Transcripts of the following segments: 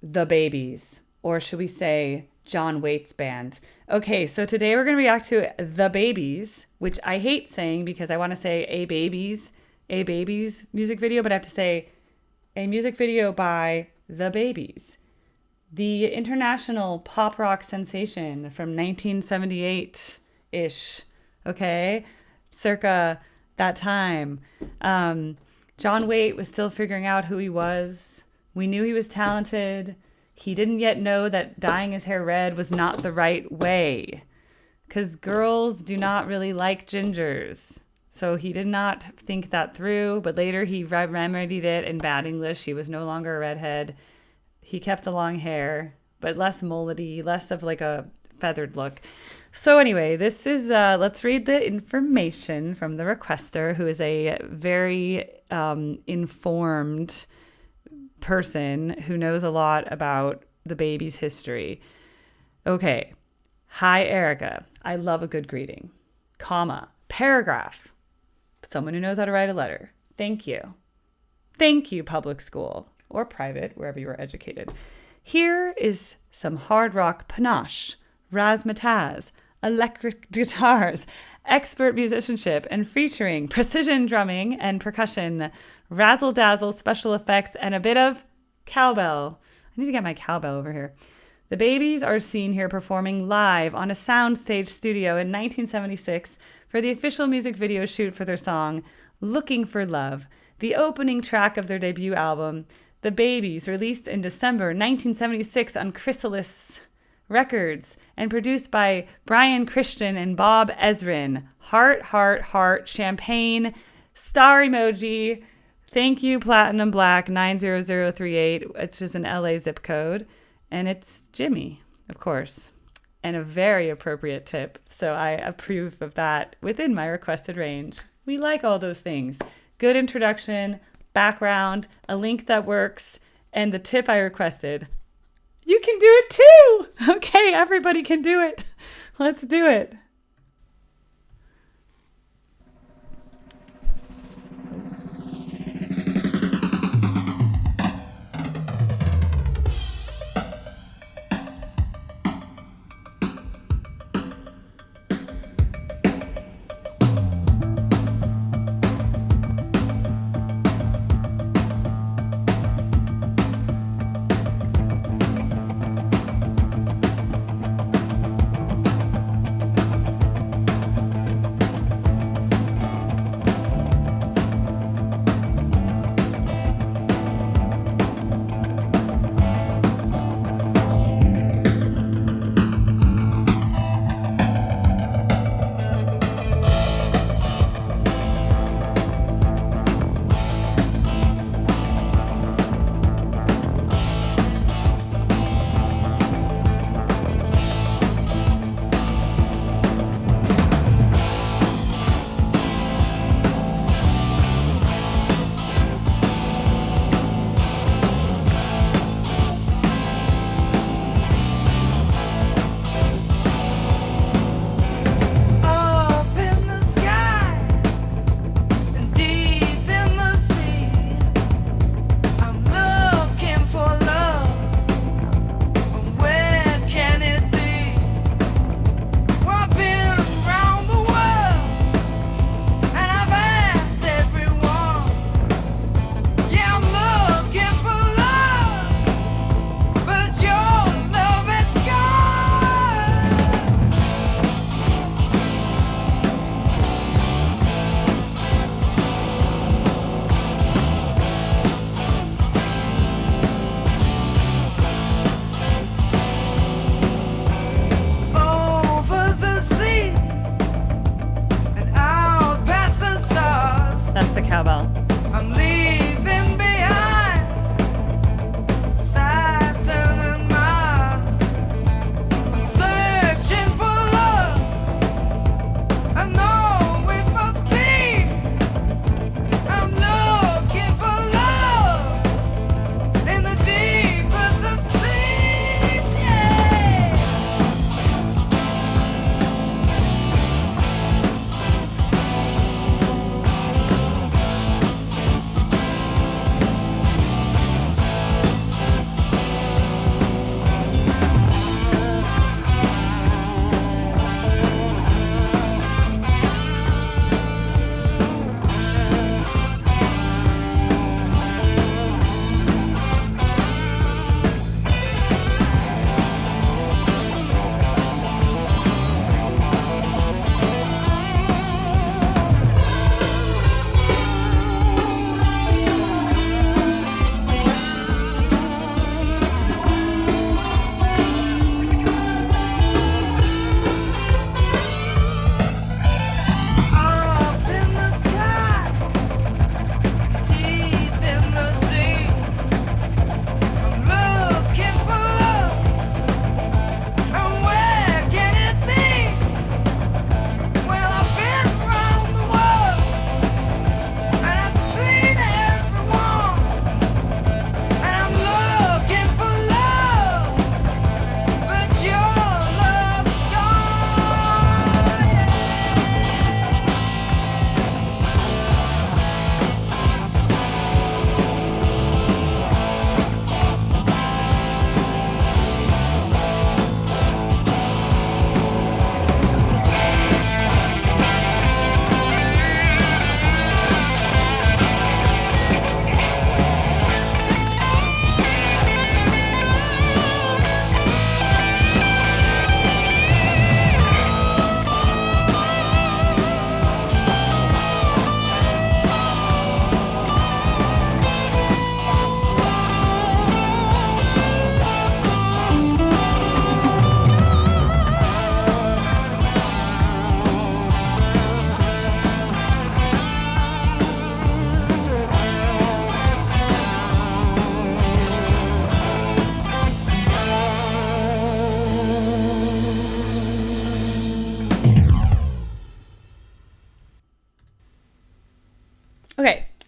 The Babies, or should we say John Waite's band? Okay, so today we're going to react to The Babies, which I hate saying because I want to say a babies music video, but I have to say a music video by The Babies, the international pop rock sensation from 1978-ish, okay? Circa that time. John Waite was still figuring out who he was. We knew he was talented. He didn't yet know that dyeing his hair red was not the right way, because girls do not really like gingers. So he did not think that through, but later he remedied it in bad English. He was no longer a redhead. He kept the long hair, but less mullety, less of like a feathered look. So anyway, this is, let's read the information from the requester, who is a very informed person who knows a lot about the baby's history. Okay. Hi, Erica. I love a good greeting. Comma. Paragraph. Someone who knows how to write a letter. Thank you. Thank you, public school. Or private, wherever you were educated. Here is some hard rock panache, razzmatazz, electric guitars, expert musicianship, and featuring precision drumming and percussion, razzle-dazzle special effects, and a bit of cowbell. I need to get my cowbell over here. The Babies are seen here performing live on a soundstage studio in 1976 for the official music video shoot for their song, Looking for Love, the opening track of their debut album, The Babies, released in December 1976 on Chrysalis Records and produced by Brian Christian and Bob Ezrin. Heart, heart, heart, champagne, star emoji. Thank you, Platinum Black 90038, which is an LA zip code. And it's Jimmy, of course. And a very appropriate tip. So I approve of that within my requested range. We like all those things. Good introduction, background, a link that works, and the tip I requested. You can do it too! Okay, everybody can do it. Let's do it.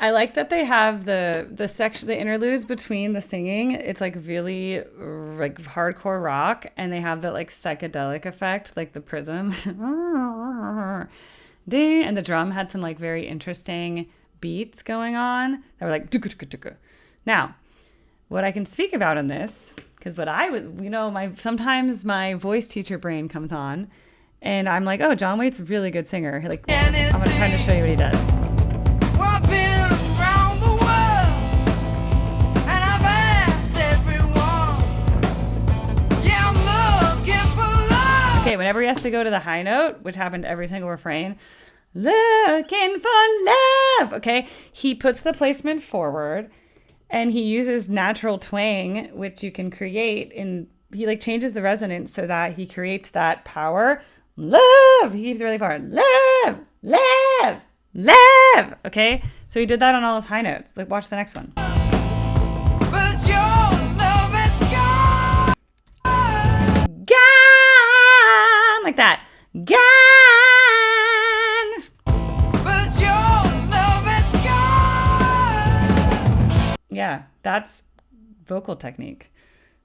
I like that they have the section, the interludes between the singing. It's like really like hardcore rock, and they have that like psychedelic effect, like the prism. And the drum had some like very interesting beats going on that were like. Now, what I can speak about in this, because what I was, sometimes my voice teacher brain comes on, and I'm like, oh, John Waite's a really good singer. Like, I'm gonna try to show you what he does. Okay, whenever he has to go to the high note, which happened every single refrain, looking for love. Okay, he puts the placement forward, and he uses natural twang, which you can create, and he like changes the resonance so that he creates that power. Love. He keeps it really far. Love, love, love. Okay, so he did that on all his high notes. Like, watch the next one. But your love is gone. Gone. Like that. Gone. But your love is gone. Yeah, that's vocal technique.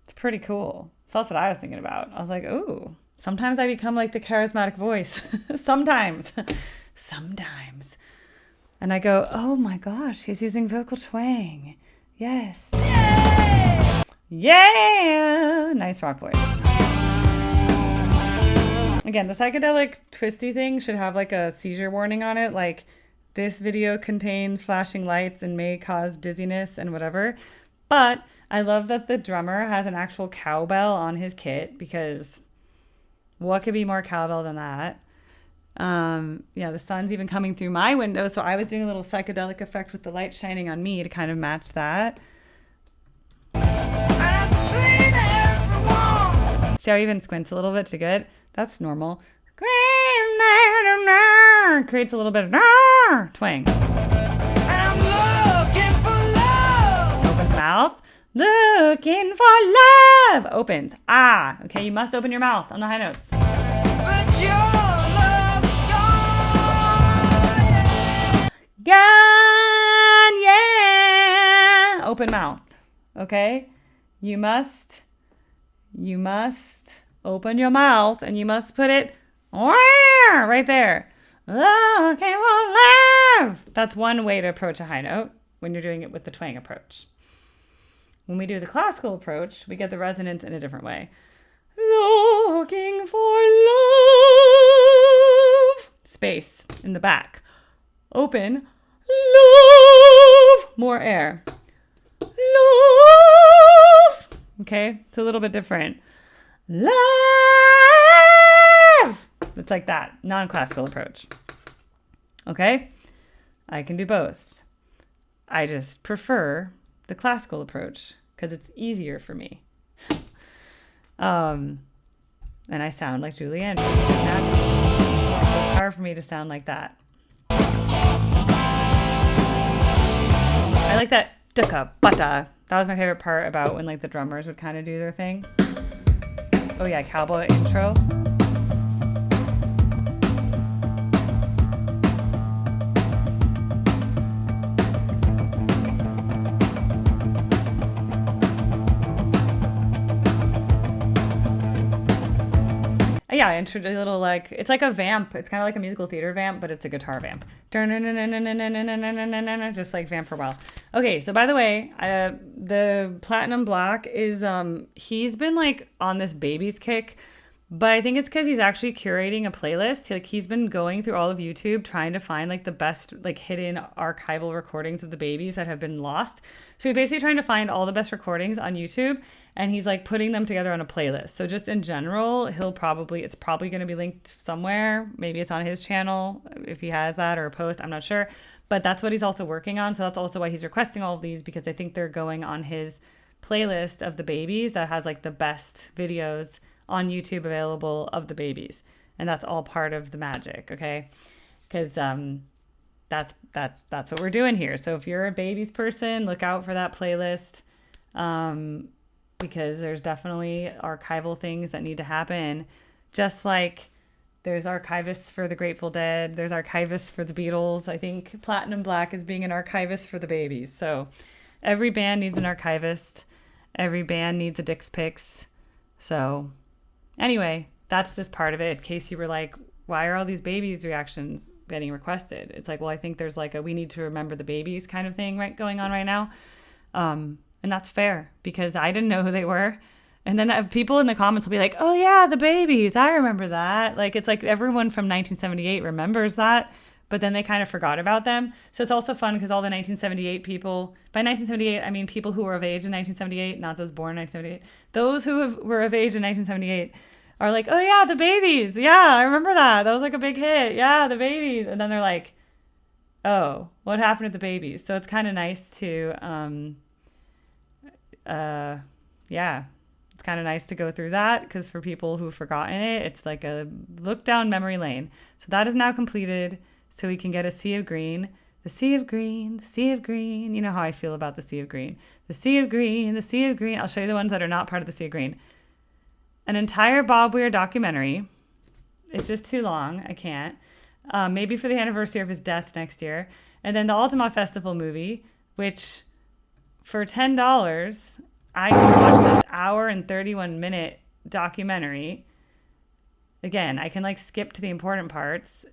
It's pretty cool. So that's what I was thinking about. I was like, ooh. Sometimes I become like the charismatic voice. Sometimes. And I go, oh my gosh, he's using vocal twang. Yes. Yay! Yeah. Nice rock voice. Again, the psychedelic twisty thing should have like a seizure warning on it. Like, this video contains flashing lights and may cause dizziness and whatever. But I love that the drummer has an actual cowbell on his kit, because what could be more cowbell than that? Yeah, the sun's even coming through my window, so I was doing a little psychedelic effect with the light shining on me to kind of match that. See how he even squints a little bit to get? That's normal. Creates a little bit of twang. And I'm looking for love. Opens mouth. Looking for love. Opens. Ah. Okay, you must open your mouth on the high notes. But your love's gone. Yeah. Open mouth. Okay? You must open your mouth, and you must put it right there. Looking for love. That's one way to approach a high note when you're doing it with the twang approach. When we do the classical approach, we get the resonance in a different way. Looking for love. Space in the back. Open. Love. More air. Love. Okay? It's a little bit different. Love. It's like that. Non-classical approach. Okay? I can do both. I just prefer the classical approach because it's easier for me. And I sound like Julie Andrews. It's hard for me to sound like that. I like that ducka butta. That was my favorite part about when like the drummers would kind of do their thing. Oh yeah, cowboy intro. Yeah, I introduced a little like, it's like a vamp. It's kind of like a musical theater vamp, but it's a guitar vamp. Just like vamp for a while. Okay, so by the way, the Platinum Black is, he's been like on this babies kick, but I think it's because he's actually curating a playlist. Like, he's been going through all of YouTube trying to find like the best like hidden archival recordings of the babies that have been lost. So he's basically trying to find all the best recordings on YouTube, and he's like putting them together on a playlist. So just in general, it's probably going to be linked somewhere. Maybe it's on his channel if he has that, or a post, I'm not sure. But that's what he's also working on. So that's also why he's requesting all of these, because I think they're going on his playlist of the babies that has like the best videos on YouTube available of the babies. And that's all part of the magic, okay? Because that's what we're doing here. So if you're a babies person, look out for that playlist, because there's definitely archival things that need to happen. Just like There's archivists for the Grateful Dead. There's archivists for the Beatles. I think Platinum Black is being an archivist for the Babies. So every band needs an archivist. Every band needs a Dick's Picks. So anyway, that's just part of it. In case you were like, why are all these Babies reactions getting requested? It's like, well, I think there's like a we need to remember the Babies kind of thing going on right now. And that's fair because I didn't know who they were. And then people in the comments will be like, oh, yeah, the Babies. I remember that. Like, it's like everyone from 1978 remembers that, but then they kind of forgot about them. So it's also fun because all the 1978 people, by 1978, I mean people who were of age in 1978, not those born in 1978. Those who were of age in 1978 are like, oh, yeah, the Babies. Yeah, I remember that. That was like a big hit. Yeah, the Babies. And then they're like, oh, what happened to the Babies? So it's kind of nice to, yeah. It's kind of nice to go through that because for people who've forgotten it, it's like a look down memory lane. So that is now completed. So we can get a sea of green. The sea of green, the sea of green. You know how I feel about the sea of green. The sea of green, the sea of green. I'll show you the ones that are not part of the sea of green. An entire Bob Weir documentary. It's just too long. I can't. Maybe for the anniversary of his death next year. And then the Altamont Festival movie, which for $10... I can watch this hour and 31-minute documentary. Again, I can like skip to the important parts.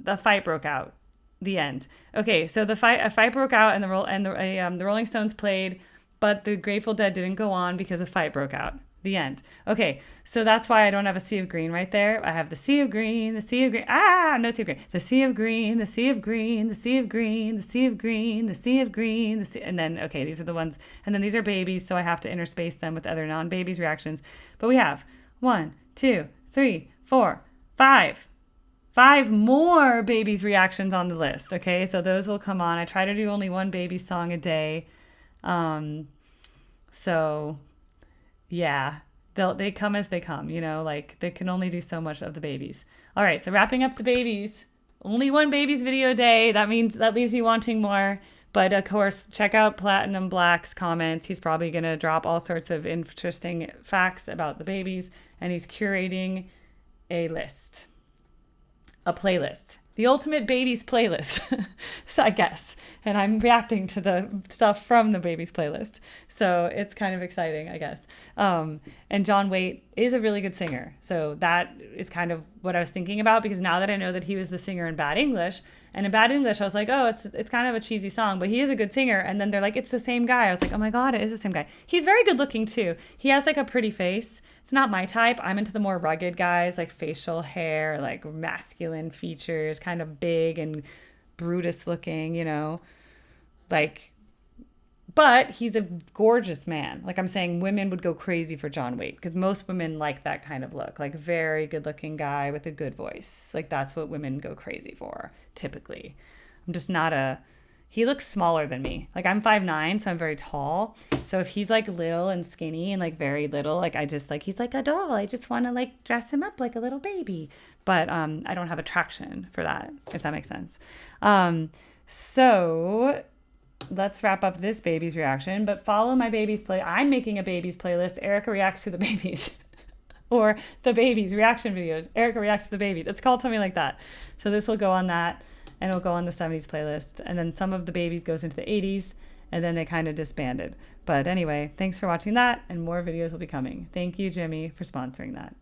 The fight broke out. The end. Okay, so a fight broke out, and the Rolling Stones played, but the Grateful Dead didn't go on because a fight broke out. The end. Okay, so that's why I don't have a sea of green right there. I have the sea of green, the sea of green. No sea of green. The sea of green, the sea of green, the sea of green, the sea of green, the sea of green, and then, okay, these are the ones. And then these are Babies, so I have to interspace them with other non-Babies reactions. But we have 1, 2, 3, 4, 5. 5 more Babies reactions on the list. Okay, so those will come on. I try to do only one Baby song a day. So yeah, they come as they come, you know, like they can only do so much of the Babies. All right, so wrapping up the Babies, only one Babies video a day. That means that leaves you wanting more. But of course, check out Platinum Black's comments. He's probably going to drop all sorts of interesting facts about the Babies, and he's curating a playlist. The ultimate Babies playlist, so I guess. And I'm reacting to the stuff from the Babies playlist. So it's kind of exciting, I guess. And John Waite is a really good singer. So that is kind of what I was thinking about, because now that I know that he was the singer in Bad English, and in Bad English, I was like, oh, it's kind of a cheesy song, but he is a good singer. And then they're like, it's the same guy. I was like, oh my God, it is the same guy. He's very good looking too. He has like a pretty face. It's not my type. I'm into the more rugged guys, like facial hair, like masculine features, kind of big and Brutus looking, you know, like, but he's a gorgeous man. Like I'm saying, women would go crazy for John Waite because most women like that kind of look, like very good looking guy with a good voice. Like that's what women go crazy for typically. I'm just not he looks smaller than me. Like I'm 5'9", so I'm very tall. So if he's like little and skinny and like very little, like I just like, he's like a doll. I just want to like dress him up like a little baby. But I don't have attraction for that, if that makes sense. So let's wrap up this Babies reaction, but follow my Babies play. I'm making a Babies playlist. Erica reacts to the Babies. Or the Babies reaction videos. Erica reacts to the Babies. It's called something like that. So this will go on that. And it'll go on the 70s playlist. And then some of the Babies goes into the 80s. And then they kind of disbanded. But anyway, thanks for watching that. And more videos will be coming. Thank you, Jimmy, for sponsoring that.